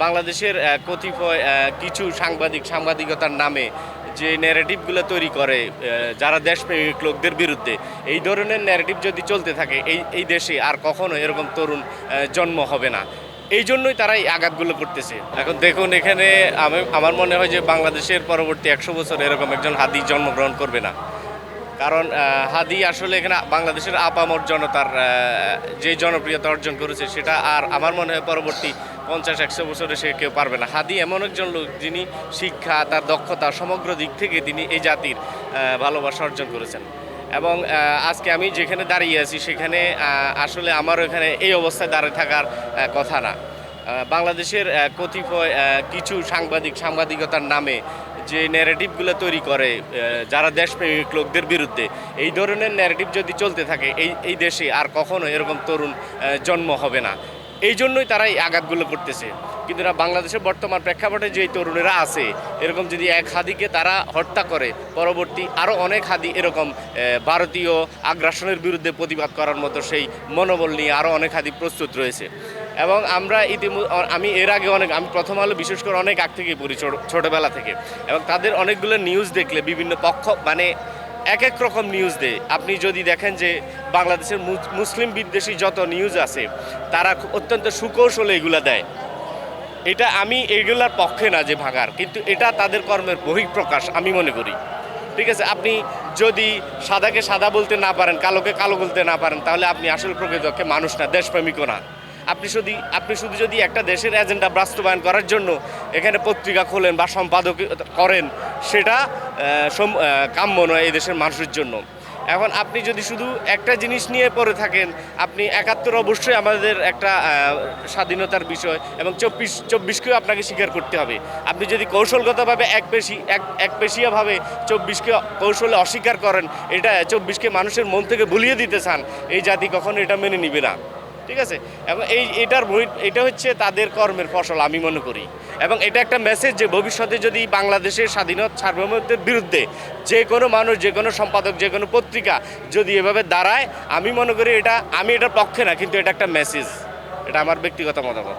বাংলাদেশের কতিপয় কিছু সাংবাদিকতার নামে যে ন্যারেটিভগুলো তৈরি করে যারা দেশপ্রেমিক লোকদের বিরুদ্ধে, এই ধরনের ন্যারেটিভ যদি চলতে থাকে এই দেশে আর কখনো এরকম তরুণ জন্ম হবে না। এই জন্যই তারা এই আঘাতগুলো করতেছে। এখন দেখুন, এখানে আমার মনে হয় যে বাংলাদেশের পরবর্তী 100 বছর এরকম একজন হাদি জন্মগ্রহণ করবে না। কারণ হাদি আসলে এখানে বাংলাদেশের আপামর জনতার যে জনপ্রিয়তা অর্জন করেছে, সেটা আর আমার মনে হয় পরবর্তী 50-100 বছরে সে কেউ পারবে না। হাদি এমন একজন লোক যিনি শিক্ষা, তার দক্ষতা, সমগ্র দিক থেকে তিনি এই জাতির ভালোবাসা অর্জন করেছেন। এবং আজকে আমি যেখানে দাঁড়িয়ে আছি সেখানে আসলে আমারও এখানে এই অবস্থায় দাঁড়িয়ে থাকার কথা না। বাংলাদেশের কতিপয় কিছু সাংবাদিকতার নামে যে ন্যারেটিভগুলো তৈরি করে যারা দেশপ্রেমিক লোকদের বিরুদ্ধে, এই ধরনের ন্যারেটিভ যদি চলতে থাকে এই দেশে আর কখনো এরকম তরুণ জন্ম হবে না। এই জন্যই তারা এই আঘাতগুলো করতেছে। কিন্তু বাংলাদেশের বর্তমান প্রেক্ষাপটে যে তরুণেরা আছে, এরকম যদি এক হাদিকে তারা হত্যা করে, পরবর্তী আরও অনেক হাদি এরকম ভারতীয় আগ্রাসনের বিরুদ্ধে প্রতিবাদ করার মতো সেই মনোবল নিয়ে আরও অনেক হাদি প্রস্তুত রয়েছে। এবং আমরা আমি এর আগে আমি প্রথম আলো বিশেষ করে অনেক আগ থেকেই পড়ি, ছোটোবেলা থেকে। এবং তাদের অনেকগুলো নিউজ দেখলে বিভিন্ন পক্ষ এক এক রকম নিউজ দেয়। আপনি যদি দেখেন যে বাংলাদেশের মুসলিম বিদ্বেষী যত নিউজ আছে, তারা অত্যন্ত সুকৌশলে এগুলো দেয়। এটা আমি এগুলার পক্ষে না যে ভাঙার, কিন্তু এটা তাদের কর্মের বহিঃপ্রকাশ আমি মনে করি। ঠিক আছে, আপনি যদি সাদাকে সাদা বলতে না পারেন, কালোকে কালো বলতে না পারেন, তাহলে আপনি আসলে প্রকৃতপক্ষে মানুষ না, দেশপ্রেমিকও না। আপনি শুধু যদি একটা দেশের এজেন্ডা বাস্তবায়ন করার জন্য এখানে পত্রিকা খোলেন বা সম্পাদক করেন, সেটা কাম্য নয় এই দেশের মানুষের জন্য। এখন আপনি যদি শুধু একটা জিনিস নিয়ে পড়ে থাকেন, আপনি 71 অবশ্যই আমাদের একটা স্বাধীনতার বিষয়, এবং 24কেও আপনাকে স্বীকার করতে হবে। আপনি যদি কৌশলগতভাবে একপেশিয়াভাবে 24কে কৌশলে অস্বীকার করেন, এটা 24কে মানুষের মন থেকে ভুলিয়ে দিতে চান, এই জাতি কখনো এটা মেনে নিবে না। ঠিক আছে, এবং এটা হচ্ছে তাদের কর্মের ফসল আমি মনে করি। এবং এটা একটা মেসেজ যে ভবিষ্যতে যদি বাংলাদেশের স্বাধীনতা সার্বভৌমত্বের বিরুদ্ধে যে কোনো মানুষ, যে কোনো সম্পাদক, যে কোনো পত্রিকা যদি এভাবে দাঁড়ায়, আমি মনে করি আমি এটার পক্ষে না, কিন্তু এটা একটা মেসেজ। এটা আমার ব্যক্তিগত মতামত।